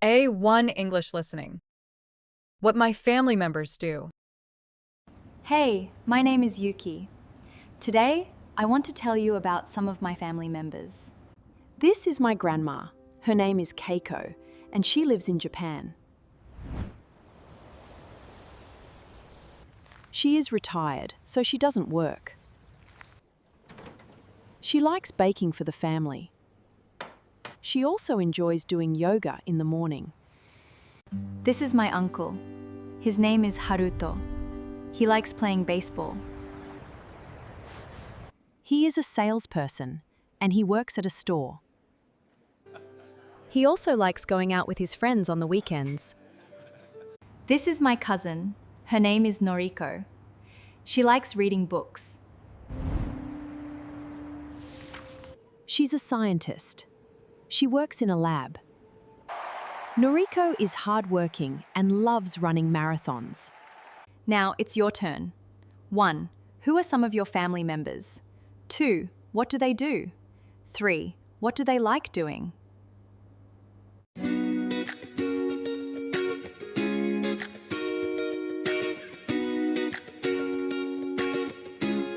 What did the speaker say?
A1 English listening. What my family members do. Hey, my name is Yuki. Today, I want to tell you about some of my family members. This is my grandma. Her name is Keiko, and she lives in Japan. She is retired, so she doesn't work. She likes baking for the family. She also enjoys doing yoga in the morning. This is my uncle. His name is Haruto. He likes playing baseball. He is a salesperson, and he works at a store. He also likes going out with his friends on the weekends. This is my cousin. Her name is Noriko. She likes reading books. She's a scientist. She works in a lab. Noriko is hardworking and loves running marathons. Now it's your turn. 1. Who are some of your family members? 2. What do they do? 3. What do they like doing?